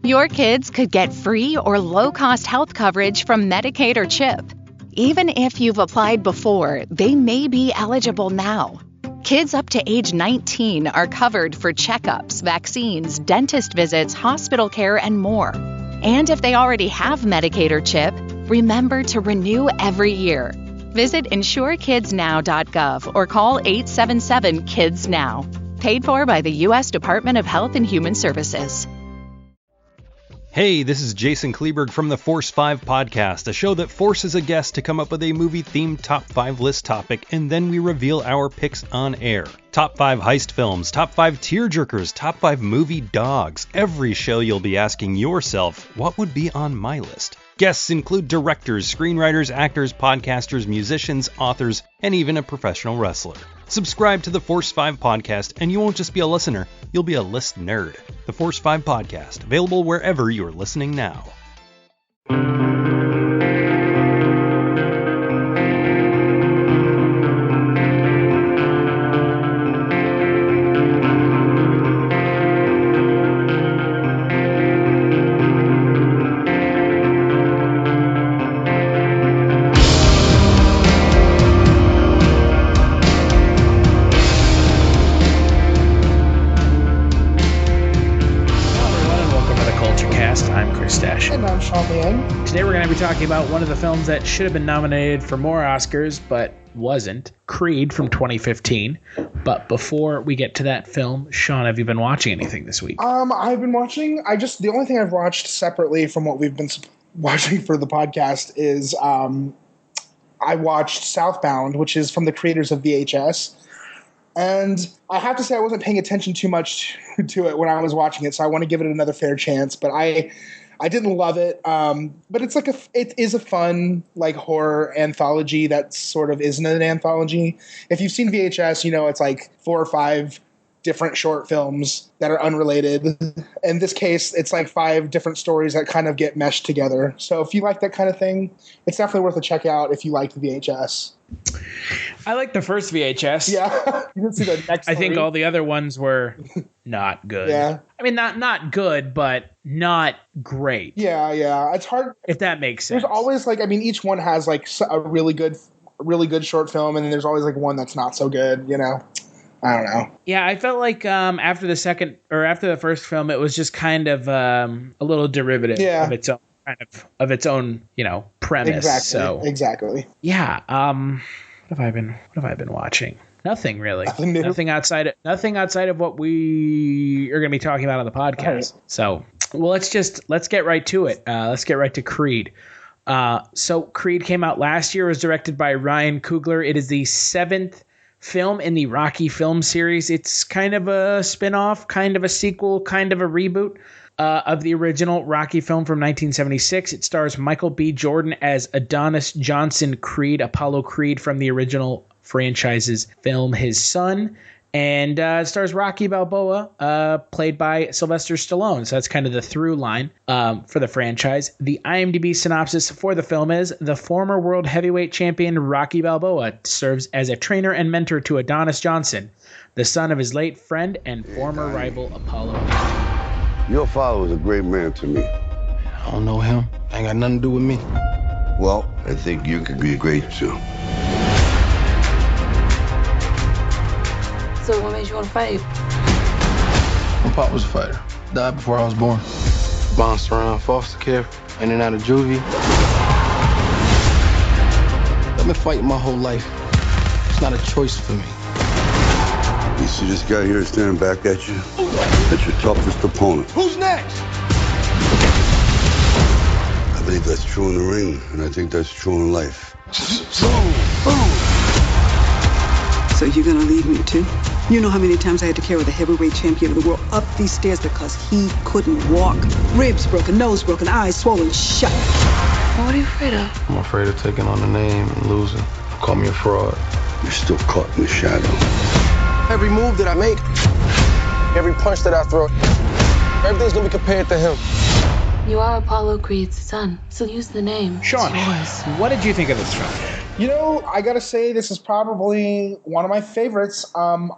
Your kids could get free or low-cost health coverage from Medicaid or CHIP. Even if you've applied before, they may be eligible now. Kids up to age 19 are covered for checkups, vaccines, dentist visits, hospital care, and more. And if they already have Medicaid or CHIP, remember to renew every year. Visit insurekidsnow.gov or call 877-KIDS-NOW. Paid for by the U.S. Department of Health and Human Services. Hey, this is Jason Kleberg from the Force 5 podcast, a show that forces a guest to come up with a movie-themed top 5 list topic, and then we reveal our picks on air. Top 5 heist films, top 5 tearjerkers, top 5 movie dogs. Every show you'll be asking yourself, what would be on my list? Guests include directors, screenwriters, actors, podcasters, musicians, authors, and even a professional wrestler. Subscribe to the Force 5 podcast, and you won't just be a listener, you'll be a list nerd. The Force 5 podcast, available wherever you're listening now. Today we're going to be talking about one of the films that should have been nominated for more Oscars, but wasn't. Creed from 2015. But before we get to that film, Sean, have you been watching anything this week? I've been watching. The only thing I've watched separately from what we've been watching for the podcast is I watched Southbound, which is from the creators of VHS. And I have to say I wasn't paying attention too much to it when I was watching it, so I want to give it another fair chance. But I didn't love it, but it is a fun like horror anthology that sort of isn't an anthology. If you've seen VHS, you know it's like 4 or 5 different short films that are unrelated. In this case, it's like 5 different stories that kind of get meshed together. So if you like that kind of thing, it's definitely worth a check out if you like the VHS. I like the first VHS. Yeah, you didn't see the next. I think all the other ones were not good. Yeah, I mean not good, but not great. Yeah. It's hard if that makes sense. There's always each one has like a really good short film, and then there's always like one that's not so good. You know, I don't know. Yeah, I felt like after the first film, it was just kind of a little derivative of its own. Of its own, premise. Exactly. Yeah. What have I been watching? Nothing really. Nothing outside of what we are going to be talking about on the podcast. Right. So, well, let's get right to it. Let's get right to Creed. So Creed came out last year. It was directed by Ryan Coogler. It is the 7th film in the Rocky film series. It's kind of a spin-off, kind of a sequel, kind of a reboot of the original Rocky film from 1976. It stars Michael B. Jordan as Adonis Johnson Creed, Apollo Creed from the original franchise's film, his son. And it stars Rocky Balboa, played by Sylvester Stallone. So that's kind of the through line for the franchise. The IMDb synopsis for the film is, the former world heavyweight champion Rocky Balboa serves as a trainer and mentor to Adonis Johnson, the son of his late friend and former rival Apollo Creed. Your father was a great man to me. I don't know him. Ain't got nothing to do with me. Well, I think you could be great too. So what made you want to fight? My pop was a fighter. Died before I was born. Bounced around foster care, in and out of juvie. I've been fighting my whole life. It's not a choice for me. You see this guy here standing back at you? That's your toughest opponent. Who's next? I believe that's true in the ring, and I think that's true in life. So you're gonna leave me too? You know how many times I had to carry the heavyweight champion of the world up these stairs because he couldn't walk. Ribs broken, nose broken, eyes swollen shut. What are you afraid of? I'm afraid of taking on the name and losing. Call me a fraud. You're still caught in the shadow. Every move that I make, every punch that I throw, everything's gonna be compared to him. You are Apollo Creed's son, so use the name. Sean, what did you think of this film? You know, I gotta say this is probably one of my favorites. I'm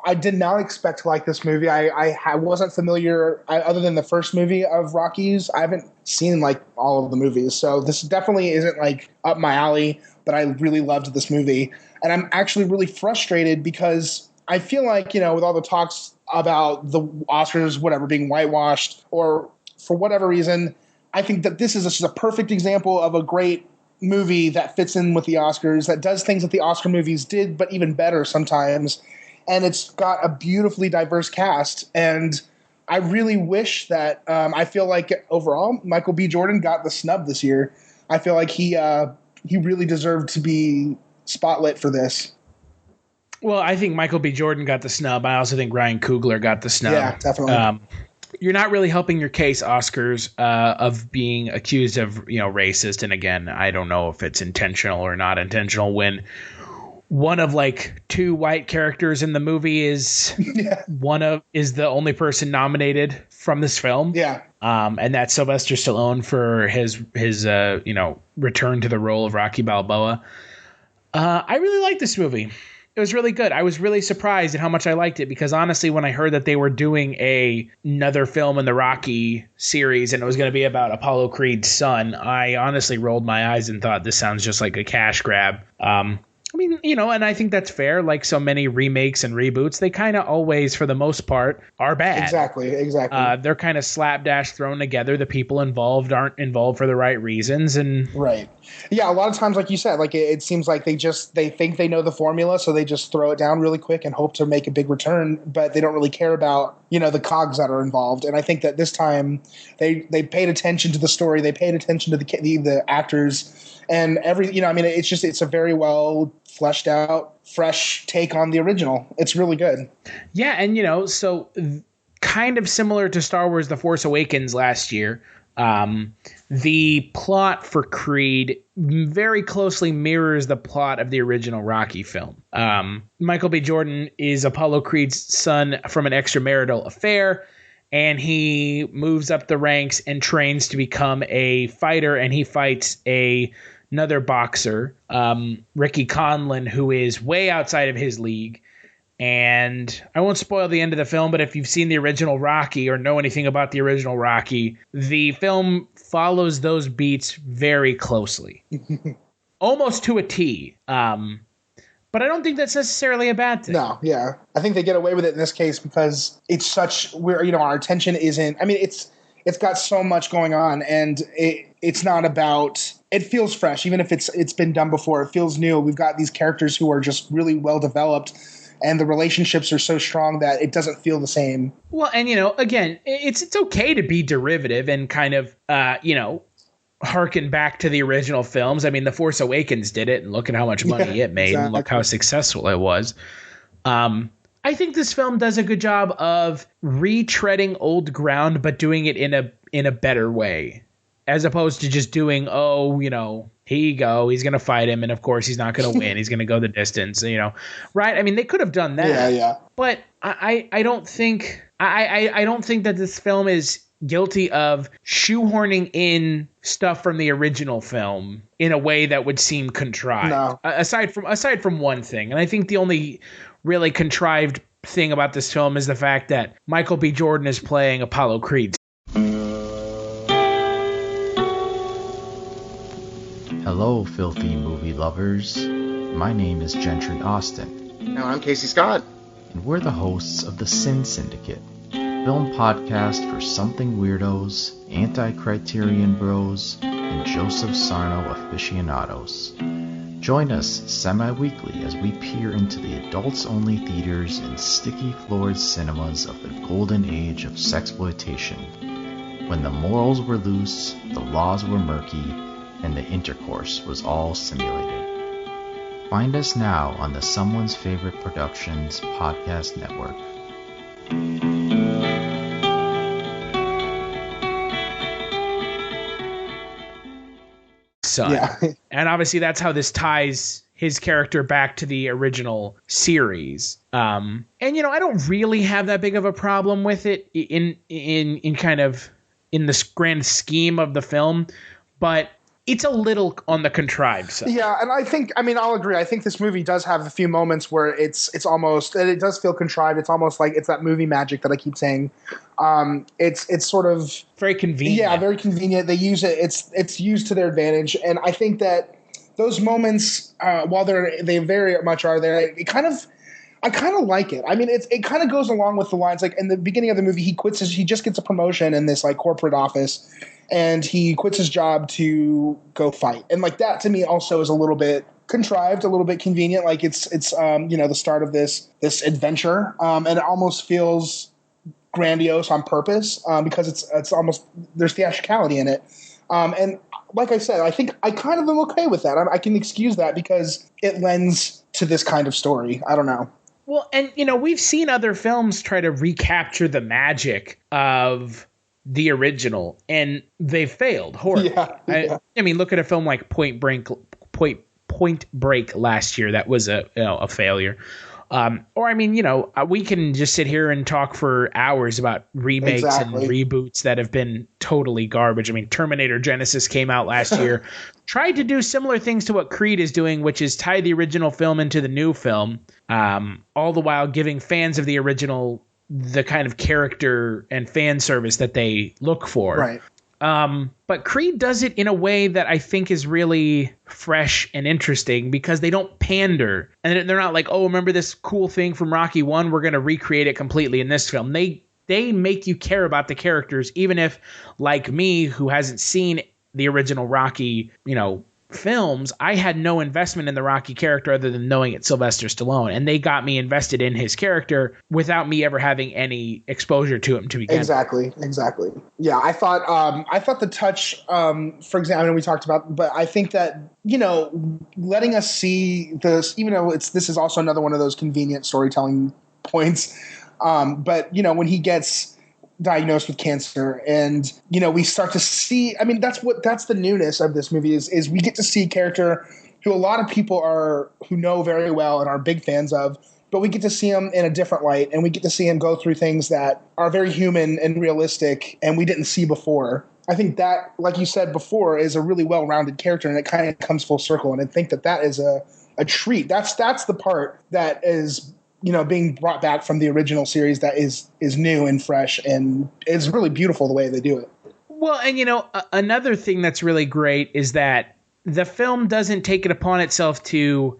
I did not expect to like this movie. I wasn't familiar, other than the first movie of Rocky's. I haven't seen like all of the movies, so this definitely isn't like up my alley. But I really loved this movie, and I'm actually really frustrated because I feel like, you know, with all the talks about the Oscars, whatever, being whitewashed, or for whatever reason, I think that this is just a perfect example of a great movie that fits in with the Oscars, that does things that the Oscar movies did, but even better sometimes. And it's got a beautifully diverse cast. And I really wish that I feel like overall Michael B. Jordan got the snub this year. I feel like he really deserved to be spotlit for this. Well, I think Michael B. Jordan got the snub. I also think Ryan Coogler got the snub. Yeah, definitely. You're not really helping your case, Oscars, of being accused of, you know, racist. And again, I don't know if it's intentional or not intentional when one of like two white characters in the movie is is the only person nominated from this film. Yeah. And that's Sylvester Stallone for his you know, return to the role of Rocky Balboa. I really like this movie. It was really good. I was really surprised at how much I liked it because honestly, when I heard that they were doing another film in the Rocky series and it was going to be about Apollo Creed's son, I honestly rolled my eyes and thought this sounds just like a cash grab. I mean, you know, and I think that's fair. Like so many remakes and reboots, they kind of always, for the most part, are bad. Exactly. They're kind of slapdash thrown together. The people involved aren't involved for the right reasons. And right. Yeah, a lot of times, like you said, like it seems like they think they know the formula, so they just throw it down really quick and hope to make a big return, but they don't really care about, you know, the cogs that are involved. And I think that this time they paid attention to the story, they paid attention to the actors. And it's a very well fleshed out, fresh take on the original. It's really good. Yeah, and you know, so kind of similar to Star Wars: The Force Awakens last year, the plot for Creed very closely mirrors the plot of the original Rocky film. Michael B. Jordan is Apollo Creed's son from an extramarital affair, and he moves up the ranks and trains to become a fighter, and he fights another boxer, Ricky Conlon, who is way outside of his league. And I won't spoil the end of the film, but if you've seen the original Rocky or know anything about the original Rocky, the film follows those beats very closely. Almost to a T. But I don't think that's necessarily a bad thing. No, yeah. I think they get away with it in this case because it's such where, you know, our attention isn't. I mean, it's got so much going on, and it's not about. It feels fresh, even if it's been done before. It feels new. We've got these characters who are just really well developed, and the relationships are so strong that it doesn't feel the same. Well, and you know, again, it's okay to be derivative and kind of you know, harken back to the original films. I mean, The Force Awakens did it, and look at how much money it made, and look how successful it was. I think this film does a good job of retreading old ground, but doing it in a better way, as opposed to just doing, you know, here you go, he's going to fight him, and of course he's not going to win. He's going to go the distance, you know, right? I mean, they could have done that. Yeah. But I don't think I don't think that this film is guilty of shoehorning in stuff from the original film in a way that would seem contrived. No. Aside from one thing, and I think the only really contrived thing about this film is the fact that Michael B. Jordan is playing Apollo Creed. Hello, filthy movie lovers. My name is Gentry Austin. And I'm Casey Scott. And we're the hosts of the Sin Syndicate, film podcast for something weirdos, anti-criterion bros, and Joseph Sarno aficionados. Join us semi-weekly as we peer into the adults-only theaters and sticky-floored cinemas of the golden age of sexploitation, when the morals were loose, the laws were murky, and the intercourse was all simulated. Find us now on the Someone's Favorite Productions podcast network. Son. Yeah. And obviously that's how this ties his character back to the original series. And you know, I don't really have that big of a problem with it in kind of in the grand scheme of the film, but it's a little on the contrived side. Yeah, and I'll agree. I think this movie does have a few moments where it's almost, and it does feel contrived. It's almost like it's that movie magic that I keep saying. It's sort of very convenient. Yeah, very convenient. They use it. It's used to their advantage, and I think that those moments, while they very much are there, I kind of like it. I mean, it kind of goes along with the lines, like in the beginning of the movie, he just gets a promotion in this like corporate office, and he quits his job to go fight. And like that to me also is a little bit contrived, a little bit convenient. Like it's the start of this adventure, and it almost feels grandiose on purpose, because it's almost, there's theatricality in it. And like I said, I think I kind of am okay with that. I can excuse that because it lends to this kind of story. I don't know. Well, and we've seen other films try to recapture the magic of the original, and they've failed horribly. Yeah. I mean, look at a film like Point Break last year. That was a failure. Or I mean, we can just sit here and talk for hours about remakes and reboots that have been totally garbage. I mean, Terminator Genesis came out last year, tried to do similar things to what Creed is doing, which is tie the original film into the new film, all the while giving fans of the original the kind of character and fan service that they look for. Right. But Creed does it in a way that I think is really fresh and interesting, because they don't pander, and they're not like, oh, remember this cool thing from Rocky 1? We're going to recreate it completely in this film. They make you care about the characters, even if, like me, who hasn't seen the original Rocky, films, I had no investment in the Rocky character other than knowing it's Sylvester Stallone, and they got me invested in his character without me ever having any exposure to him to begin. Exactly. Yeah, I thought the touch, for example, I know we talked about, but I think that letting us see this, even though this is also another one of those convenient storytelling points, but when he gets diagnosed with cancer, and we start to see, I mean, that's the newness of this movie is we get to see a character who a lot of people who know very well and are big fans of, but we get to see him in a different light, and we get to see him go through things that are very human and realistic and we didn't see before. I think that, like you said before, is a really well-rounded character, and it kind of comes full circle, and I think that is a treat. That's the part that is being brought back from the original series that is new and fresh, and it's really beautiful the way they do it. Well, and another thing that's really great is that the film doesn't take it upon itself to,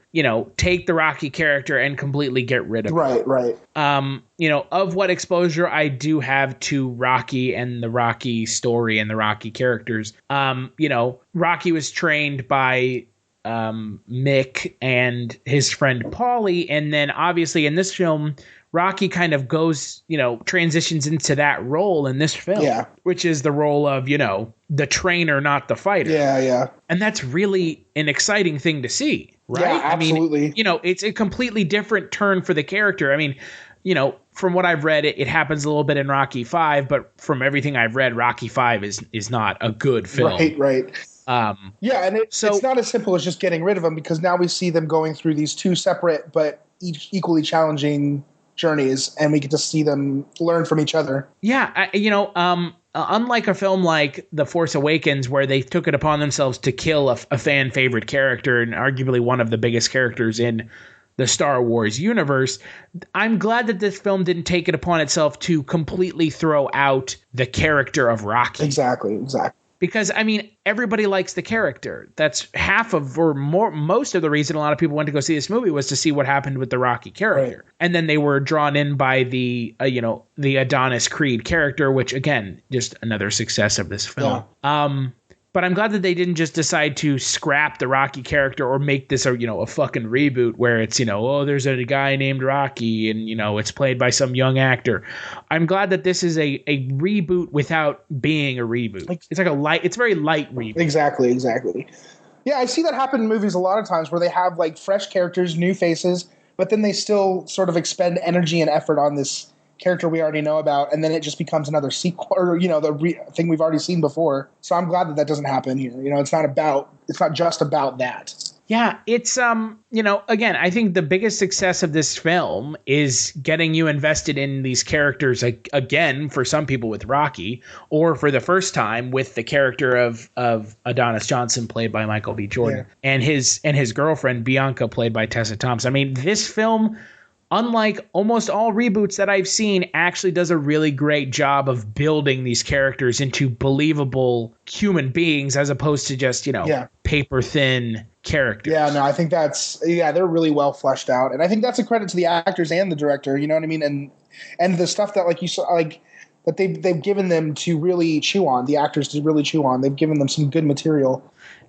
take the Rocky character and completely get rid of it. Right. Of what exposure I do have to Rocky and the Rocky story and the Rocky characters, Rocky was trained by Mick and his friend Paulie, and then obviously in this film Rocky kind of goes, transitions into that role in this film, which is the role of, the trainer, not the fighter. Yeah. And that's really an exciting thing to see, right? Yeah, absolutely. I mean, it's a completely different turn for the character. I mean, from what I've read, it happens a little bit in Rocky 5, but from everything I've read, Rocky 5 is not a good film. Right. And it's not as simple as just getting rid of them, because now we see them going through these two separate but equally challenging journeys, and we get to see them learn from each other. Yeah, unlike a film like The Force Awakens, where they took it upon themselves to kill a fan favorite character and arguably one of the biggest characters in the Star Wars universe, I'm glad that this film didn't take it upon itself to completely throw out the character of Rocky. Exactly. Because, I mean, everybody likes the character. That's half of, or more, most of the reason a lot of people went to go see this movie was to see what happened with the Rocky character. Right. And then they were drawn in by the Adonis Creed character, which, again, just another success of this film. Yeah. But I'm glad that they didn't just decide to scrap the Rocky character or make this a fucking reboot where it's, there's a guy named Rocky and, it's played by some young actor. I'm glad that this is a reboot without being a reboot. It's like it's a very light reboot. Exactly. Yeah, I see that happen in movies a lot of times where they have like fresh characters, new faces, but then they still sort of expend energy and effort on this character we already know about, and then it just becomes another sequel, or thing we've already seen before. So I'm glad that doesn't happen here. It's not just about that. Yeah, it's again, I think the biggest success of this film is getting you invested in these characters again, for some people with Rocky, or for the first time with the character of Adonis Johnson, played by Michael B. Jordan, and his girlfriend Bianca, played by Tessa Thompson. I mean, this film, unlike almost all reboots that I've seen, actually does a really great job of building these characters into believable human beings, as opposed to just, paper thin characters. Yeah, no, I think they're really well fleshed out. And I think that's a credit to the actors and the director, you know what I mean? And the stuff that, like you saw, like that they've given them to really chew on, the actors to really chew on. They've given them some good material.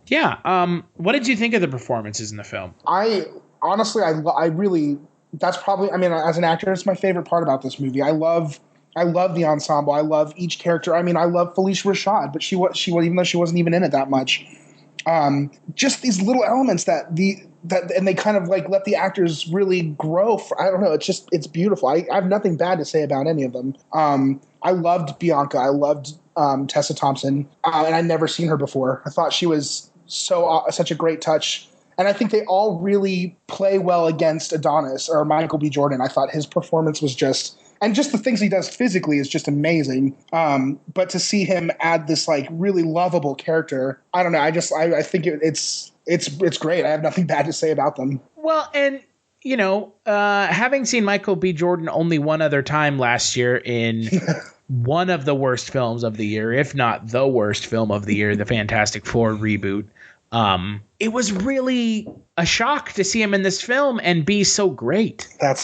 Yeah. What did you think of the performances in the film? I really, that's probably, I mean, as an actor, it's my favorite part about this movie. I love the ensemble. I love each character. I mean, I love Felicia Rashad, but she was, even though she wasn't even in it that much. Just these little elements and they kind of like let the actors really grow. I don't know. It's beautiful. I have nothing bad to say about any of them. I loved Bianca. I loved Tessa Thompson, and I'd never seen her before. I thought she was such a great touch. And I think they all really play well against Adonis or Michael B. Jordan. I thought his performance was just the things he does physically is just amazing. But to see him add this like really lovable character, I don't know. I think it's great. I have nothing bad to say about them. Well, and having seen Michael B. Jordan only one other time last year in one of the worst films of the year, if not the worst film of the year, the Fantastic Four reboot. It was really a shock to see him in this film and be so great. I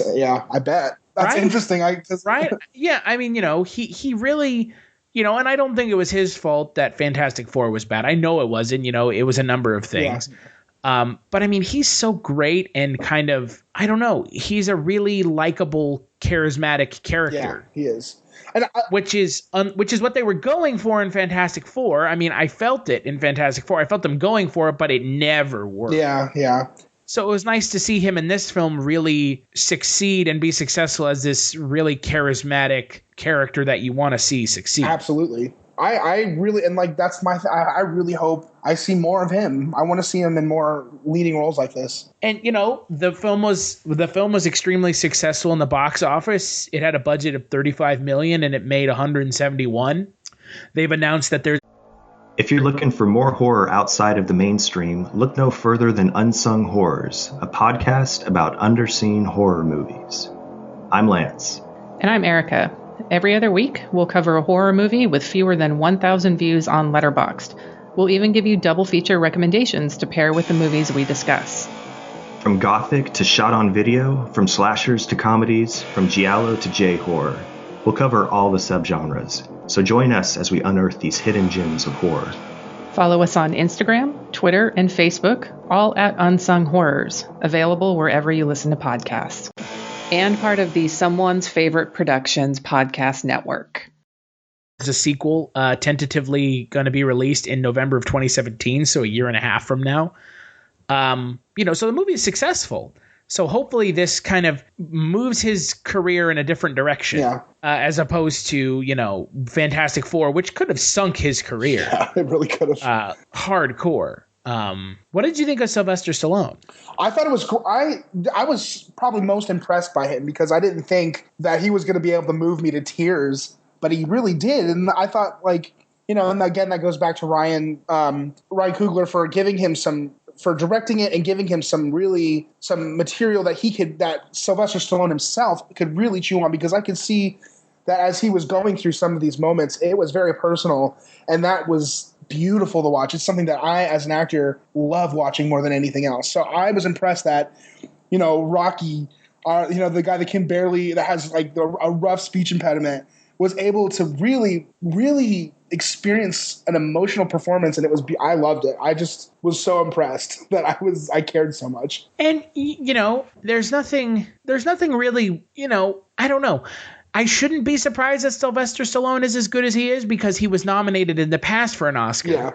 bet. That's right? Interesting. Right? Yeah. I mean, he really, and I don't think it was his fault that Fantastic Four was bad. I know it wasn't, it was a number of things. Yeah. But I mean, he's so great and kind of, I don't know, he's a really likable, charismatic character. Yeah, he is. Which is what they were going for in Fantastic Four. I mean, I felt it in Fantastic Four. I felt them going for it, but it never worked. Yeah. So it was nice to see him in this film really succeed and be successful as this really charismatic character that you want to see succeed. Absolutely. I really, and like that's I really hope I see more of him. I want to see him in more leading roles like this. And the film was extremely successful in the box office. It had a budget of $35 million and it made $171. They've announced that there's. If you're looking for more horror outside of the mainstream, look no further than Unsung Horrors, a podcast about underseen horror movies. I'm Lance. And I'm Erica. Every other week, we'll cover a horror movie with fewer than 1,000 views on Letterboxd. We'll even give you double feature recommendations to pair with the movies we discuss. From gothic to shot on video, from slashers to comedies, from giallo to J-horror. We'll cover all the subgenres. So join us as we unearth these hidden gems of horror. Follow us on Instagram, Twitter, and Facebook, all at Unsung Horrors, available wherever you listen to podcasts. And part of the Someone's Favorite Productions podcast network. There's a sequel tentatively going to be released in November of 2017, so a year and a half from now. So the movie is successful. So hopefully this kind of moves his career in a different direction, as opposed to, Fantastic Four, which could have sunk his career. Yeah, it really could have. Hardcore. What did you think of Sylvester Stallone? I thought it was cool. I was probably most impressed by him because I didn't think that he was going to be able to move me to tears, but he really did. And I thought, and again, that goes back to Ryan Coogler for directing it and giving him some material that Sylvester Stallone himself could really chew on, because I could see that as he was going through some of these moments, it was very personal, and that was beautiful to watch. It's something that I, as an actor, love watching more than anything else. So I was impressed that, Rocky, the guy that has a rough speech impediment, was able to really, really experience an emotional performance, and I loved it. I just was so impressed that I cared so much. And there's nothing really, I don't know. I shouldn't be surprised that Sylvester Stallone is as good as he is because he was nominated in the past for an Oscar. Yeah.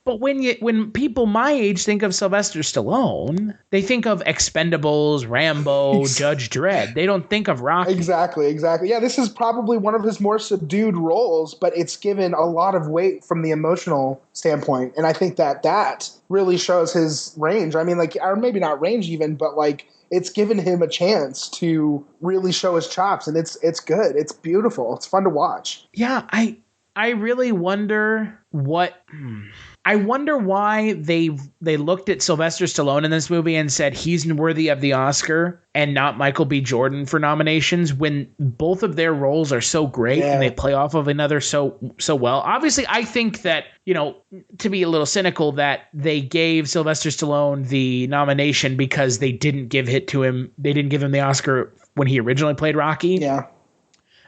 But when people my age think of Sylvester Stallone, they think of Expendables, Rambo, Judge Dredd. They don't think of Rocky. Exactly. Yeah, this is probably one of his more subdued roles, but it's given a lot of weight from the emotional standpoint. And I think that really shows his range. I mean, like, or maybe not range even, but like, it's given him a chance to really show his chops, and it's good. It's beautiful. It's fun to watch. Yeah, I really wonder I wonder why they looked at Sylvester Stallone in this movie and said he's worthy of the Oscar and not Michael B. Jordan for nominations when both of their roles are so great and they play off of another so well. Obviously, I think that, to be a little cynical, that they gave Sylvester Stallone the nomination because they didn't give him the Oscar when he originally played Rocky. Yeah.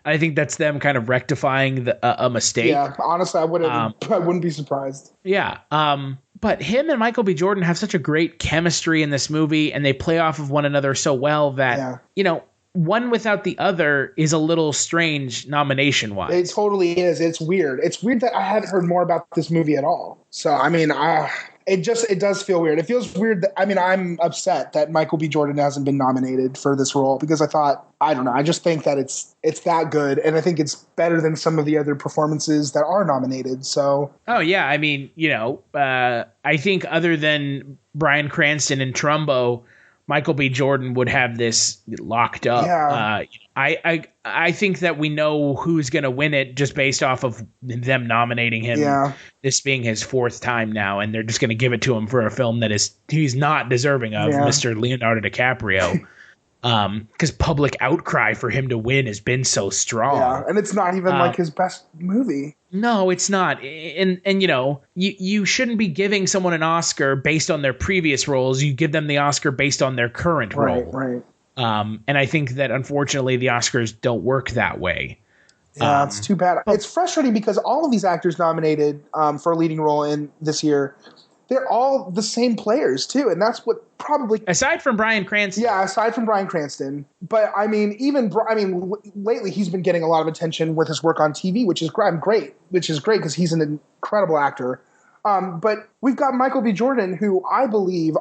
I think that's them kind of rectifying a mistake. Yeah, honestly, I wouldn't be surprised. Yeah. But him and Michael B. Jordan have such a great chemistry in this movie, and they play off of one another so well that, one without the other is a little strange nomination-wise. It totally is. It's weird. It's weird that I haven't heard more about this movie at all. So, I mean, it does feel weird. It feels weird that, I'm upset that Michael B. Jordan hasn't been nominated for this role because I just think that it's that good, and I think it's better than some of the other performances that are nominated. So, oh yeah, I mean, I think other than Bryan Cranston and Trumbo, Michael B. Jordan would have this locked up. Yeah. I think that we know who's going to win it just based off of them nominating him. Yeah. This being his fourth time now, and they're just going to give it to him for a film that he's not deserving of, Mr. Leonardo DiCaprio. Because public outcry for him to win has been so strong. Yeah, and it's not even like his best movie. No, it's not. And you shouldn't be giving someone an Oscar based on their previous roles. You give them the Oscar based on their current role. Right. And I think that unfortunately the Oscars don't work that way. Yeah, it's too bad. It's frustrating because all of these actors nominated for a leading role in this year, they're all the same players too, and that's what probably aside from Bryan Cranston. Yeah, aside from Bryan Cranston, but lately he's been getting a lot of attention with his work on TV, which is great because he's an incredible actor. But we've got Michael B. Jordan, who I believe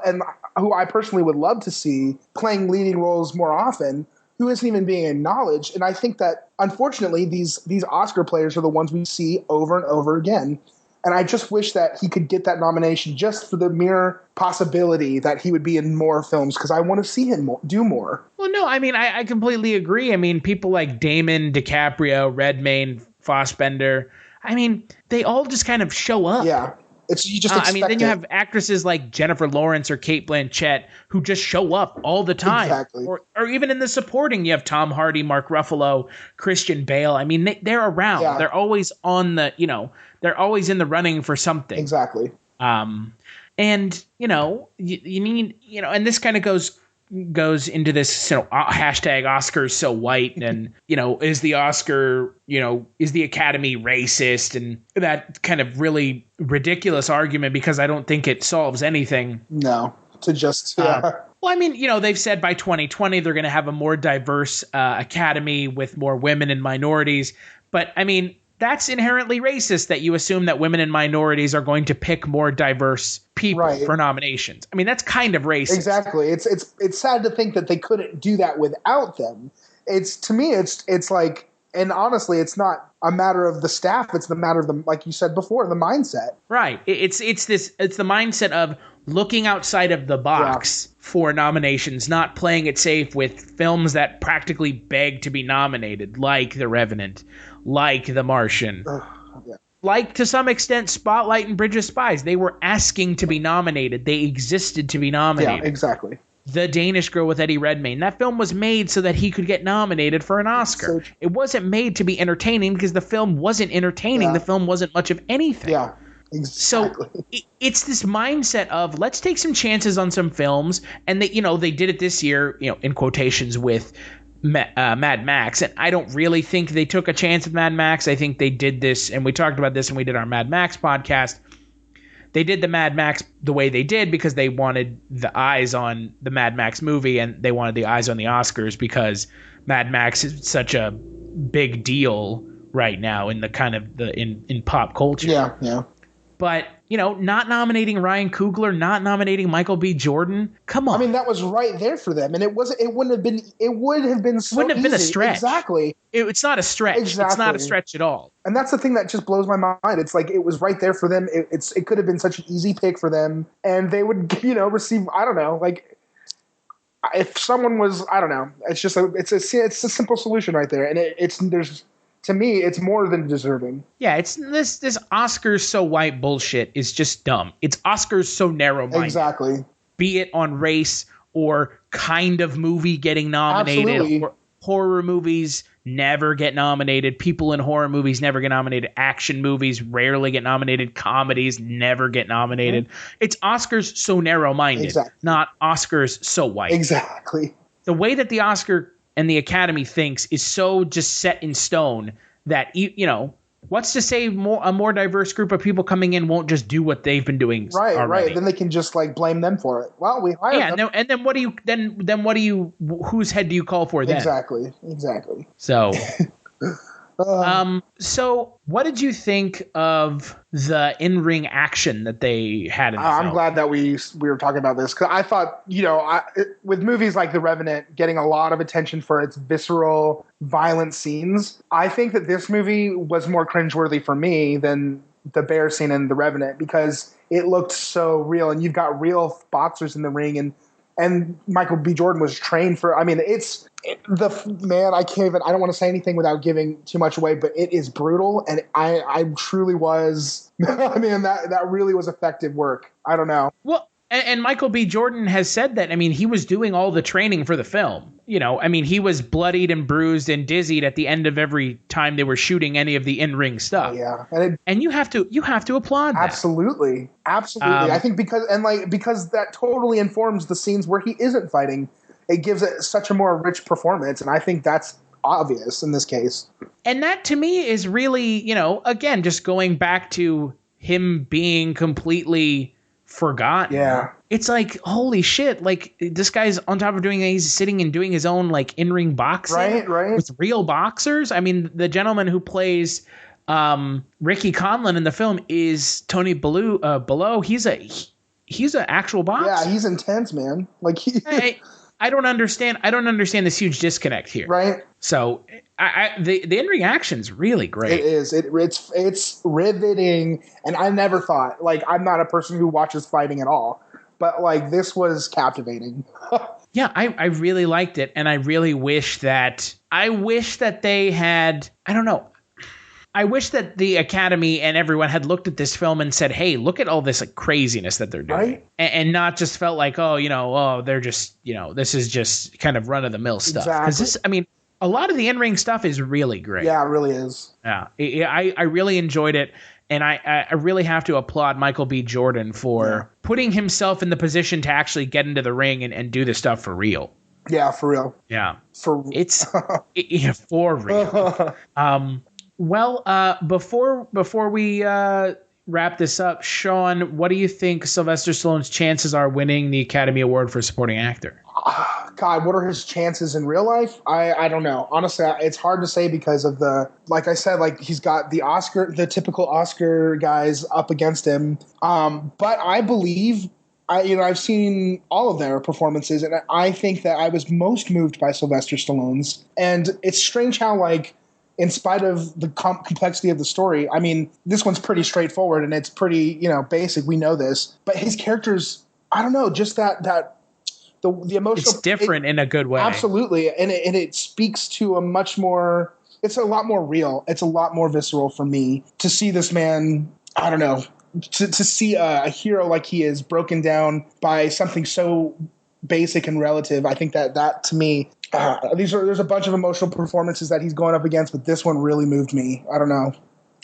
and who I personally would love to see playing leading roles more often, who isn't even being acknowledged. And I think that unfortunately these Oscar players are the ones we see over and over again. And I just wish that he could get that nomination just for the mere possibility that he would be in more films, because I want to see him do more. Well, no, I mean, I completely agree. I mean, people like Damon, DiCaprio, Redmayne, Fassbender, I mean, they all just kind of show up. Yeah. You just expect then you have actresses like Jennifer Lawrence or Cate Blanchett who just show up all the time. Exactly. Or even in the supporting, you have Tom Hardy, Mark Ruffalo, Christian Bale. I mean, they're around. Yeah. They're always on the, they're always in the running for something. Exactly. And, you need, and this kind of goes into this, hashtag Oscars so white, and, is the Oscar, is the Academy racist, and that kind of really ridiculous argument, because I don't think it solves anything. No, well, I mean, they've said by 2020 they're going to have a more diverse Academy with more women and minorities, but I mean, that's inherently racist that you assume that women and minorities are going to pick more diverse people for nominations. I mean, that's kind of racist. Exactly. It's sad to think that they couldn't do that without them. To me, it's like, and honestly, it's not a matter of the staff. It's the matter of the, like you said before, the mindset. Right. It's the mindset of looking outside of the box for nominations, not playing it safe with films that practically beg to be nominated, like The Revenant, like The Martian, like to some extent Spotlight and Bridge of Spies. They were asking to be nominated. They existed to be nominated. Yeah, exactly. The Danish Girl with Eddie Redmayne. That film was made so that he could get nominated for an Oscar. It wasn't made to be entertaining because the film wasn't entertaining. The film wasn't much of anything. Yeah. Exactly. So it's this mindset of let's take some chances on some films, and they did it this year, in quotations, with Mad Max, and I don't really think they took a chance with Mad Max. I think they did this, and we talked about this when we did our Mad Max podcast. They did the Mad Max the way they did because they wanted the eyes on the Mad Max movie, and they wanted the eyes on the Oscars because Mad Max is such a big deal right now in the kind of in pop culture. Yeah. But not nominating Ryan Coogler, not nominating Michael B. Jordan. Come on. I mean, that was right there for them, and it would have been a stretch. Exactly. It's not a stretch. Exactly. It's not a stretch at all. And that's the thing that just blows my mind. It's like, it was right there for them. It could have been such an easy pick for them, and they would, receive, I don't know, like, if someone was, I don't know, it's just it's a simple solution right there, and to me, it's more than deserving. Yeah, it's this Oscars so white bullshit is just dumb. It's Oscars so narrow-minded. Exactly. Be it on race or kind of movie getting nominated. Absolutely. Horror movies never get nominated. People in horror movies never get nominated. Action movies rarely get nominated. Comedies never get nominated. Mm-hmm. It's Oscars so narrow-minded, exactly. Not Oscars so white. Exactly. The way that the Oscar and the Academy thinks is so just set in stone that, what's to say a more diverse group of people coming in won't just do what they've been doing already. Right. Then they can just blame them for it. Well, we hired them. And then what do you whose head do you call for then? Exactly. So so what did you think of the in-ring action that they had in the film? I'm glad that we were talking about this, because I thought, with movies like The Revenant getting a lot of attention for its visceral, violent scenes, I think that this movie was more cringeworthy for me than the bear scene in The Revenant, because it looked so real, and you've got real boxers in the ring, and Michael B. Jordan was trained for. I mean, I don't want to say anything without giving too much away, but it is brutal, and I truly was. I mean, that really was effective work. I don't know. Well, and Michael B. Jordan has said that. I mean, he was doing all the training for the film. He was bloodied and bruised and dizzied at the end of every time they were shooting any of the in-ring stuff. Yeah, and you have to applaud that. Absolutely. I think because that totally informs the scenes where he isn't fighting. It gives it such a more rich performance, and I think that's obvious in this case. And that to me is really, again, just going back to him being completely forgotten. Yeah. It's like, holy shit, this guy's on top of he's sitting and doing his own in-ring boxing. Right. With real boxers. I mean, the gentleman who plays Ricky Conlon in the film is Tony Bellew. He's an actual boxer. Yeah, he's intense, man. I don't understand this huge disconnect here. Right. So the in-ring action's really great. It is. It's riveting, and I never thought, I'm not a person who watches fighting at all, but this was captivating. Yeah, I really liked it, and I really wish that they had, I don't know. I wish that the Academy and everyone had looked at this film and said, "Hey, look at all this craziness that they're doing," right? And not just felt like, they're just, this is just kind of run of the mill stuff. Because a lot of the in-ring stuff is really great. Yeah, it really is. Yeah, I really enjoyed it, and I really have to applaud Michael B. Jordan for putting himself in the position to actually get into the ring and do this stuff for real. Yeah, for real. Yeah, for real. Well, before we wrap this up, Sean, what do you think Sylvester Stallone's chances are winning the Academy Award for Supporting Actor? God, what are his chances in real life? I don't know. Honestly, it's hard to say because of like I said, he's got the typical Oscar guys up against him. But I believe, I've seen all of their performances, and I think that I was most moved by Sylvester Stallone's. And it's strange how, in spite of the complexity of the story, this one's pretty straightforward and it's pretty, basic. We know this, but his characters, I don't know, just the emotional. It's different in a good way. Absolutely, and it speaks to it's a lot more real. It's a lot more visceral for me to see this man. I don't know, to see a hero like he is broken down by something so basic and relative. I think that to me. There's a bunch of emotional performances that he's going up against, but this one really moved me. I don't know.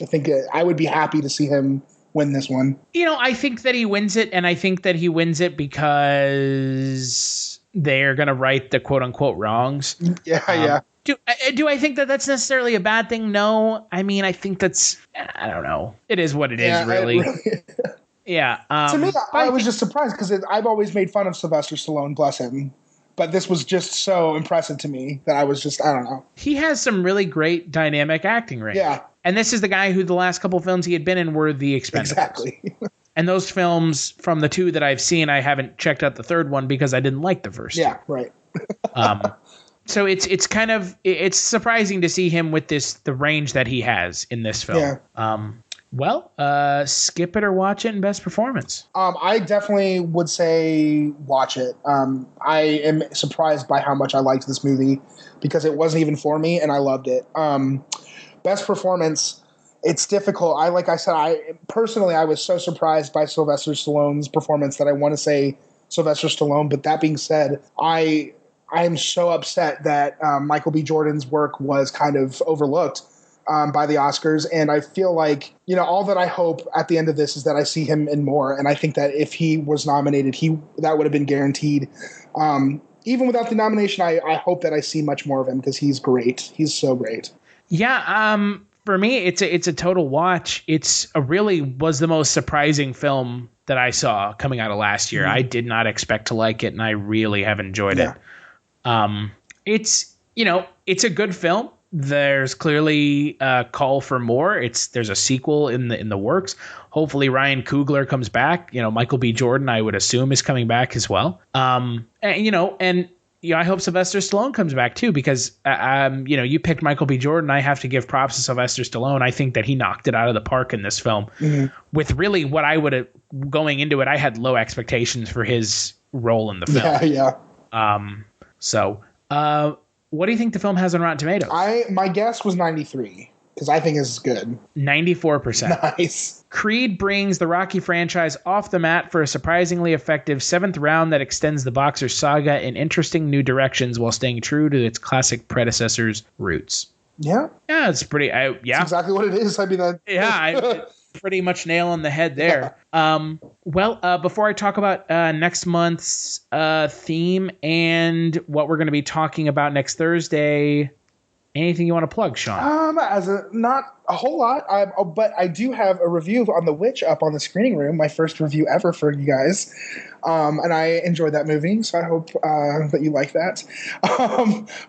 I think I would be happy to see him win this one. I think that he wins it, and I think that he wins it because they're going to right the quote-unquote wrongs. Yeah. Do I think that that's necessarily a bad thing? No. I think that's, I don't know. It is what it is, really. Yeah. To me, I was just surprised because I've always made fun of Sylvester Stallone, bless him. But this was just so impressive to me that I was just, I don't know. He has some really great dynamic acting range. Yeah. And this is the guy who the last couple films he had been in were The Expendables. Exactly. And those films, from the two that I've seen, I haven't checked out the third one because I didn't like the first two. Yeah, right. So it's kind of, it's surprising to see him with the range that he has in this film. Yeah. Skip it or watch it in best performance. I definitely would say watch it. I am surprised by how much I liked this movie because it wasn't even for me, and I loved it. Best performance. It's difficult. Like I said, I was so surprised by Sylvester Stallone's performance that I want to say Sylvester Stallone. But that being said, I am so upset that Michael B. Jordan's work was kind of overlooked by the Oscars. And I feel like, all that I hope at the end of this is that I see him in more. And I think that if he was nominated, that would have been guaranteed. Even without the nomination, I hope that I see much more of him because he's great. He's so great. Yeah. For me, it's a total watch. It's really was the most surprising film that I saw coming out of last year. Mm-hmm. I did not expect to like it, and I really have enjoyed it. It's a good film. There's clearly a call for more. There's a sequel in the works. Hopefully Ryan Coogler comes back. Michael B. Jordan, I would assume, is coming back as well. I hope Sylvester Stallone comes back too, because you picked Michael B. Jordan. I have to give props to Sylvester Stallone. I think that he knocked it out of the park in this film. Mm-hmm. With really what I would have going into it, I had low expectations for his role in the film. Yeah. What do you think the film has on Rotten Tomatoes? My guess was 93 because I think it's good. 94%. Nice. Creed brings the Rocky franchise off the mat for a surprisingly effective seventh round that extends the boxer's saga in interesting new directions while staying true to its classic predecessor's roots. Yeah. Yeah, it's pretty. It's exactly what it is. I mean, pretty much nail on the head there. Before I talk about next month's theme and what we're going to be talking about next Thursday, anything you want to plug, Sean? Not a whole lot, but I do have a review on The Witch up on the screening room, my first review ever for you guys, and I enjoyed that movie, so I hope that you like that.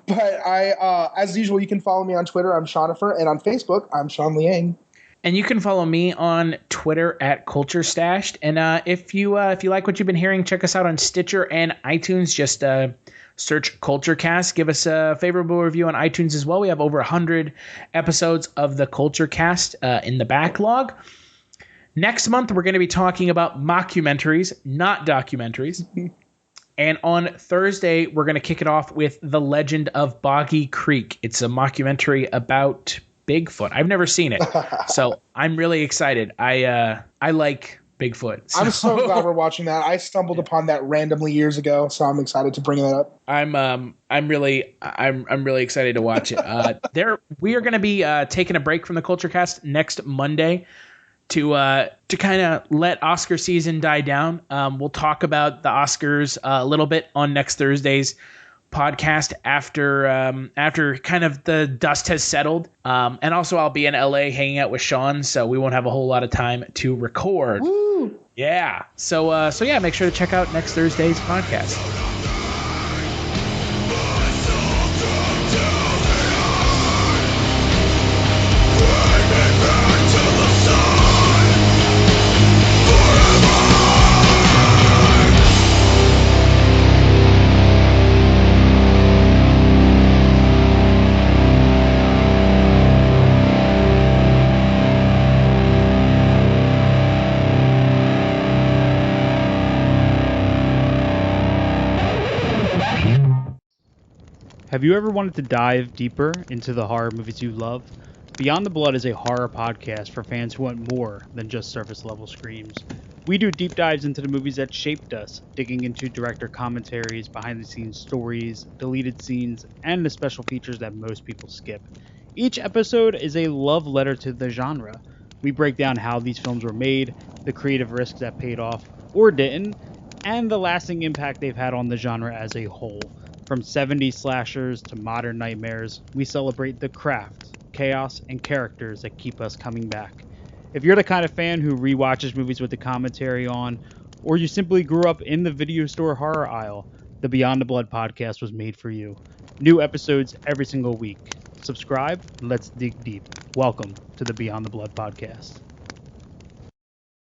But as usual, you can follow me on Twitter. I'm Shonifer, and on Facebook, I'm Sean Liang. And you can follow me on Twitter at Culture Stashed. And if you like what you've been hearing, check us out on Stitcher and iTunes. Just search CultureCast. Give us a favorable review on iTunes as well. We have over 100 episodes of the CultureCast in the backlog. Next month, we're going to be talking about mockumentaries, not documentaries. And on Thursday, we're going to kick it off with The Legend of Boggy Creek. It's a mockumentary about Bigfoot. I've never seen it, so I'm really excited. I like Bigfoot. So. I'm so glad we're watching that. I stumbled upon that randomly years ago, so I'm excited to bring that up. I'm really excited to watch it. We are going to be taking a break from the CultureCast next Monday to kind of let Oscar season die down. We'll talk about the Oscars a little bit on next Thursday's podcast after kind of the dust has settled. And also I'll be in LA hanging out with Sean, so we won't have a whole lot of time to record. Woo! Yeah. So yeah, make sure to check out next Thursday's podcast. Have you ever wanted to dive deeper into the horror movies you love? Beyond the Blood is a horror podcast for fans who want more than just surface level screams. We do deep dives into the movies that shaped us, digging into director commentaries, behind the scenes stories, deleted scenes, and the special features that most people skip. Each episode is a love letter to the genre. We break down how these films were made, the creative risks that paid off or didn't, and the lasting impact they've had on the genre as a whole. From 70s slashers to modern nightmares, we celebrate the craft, chaos, and characters that keep us coming back. If you're the kind of fan who rewatches movies with the commentary on, or you simply grew up in the video store horror aisle, the Beyond the Blood podcast was made for you. New episodes every single week. Subscribe, let's dig deep. Welcome to the Beyond the Blood podcast.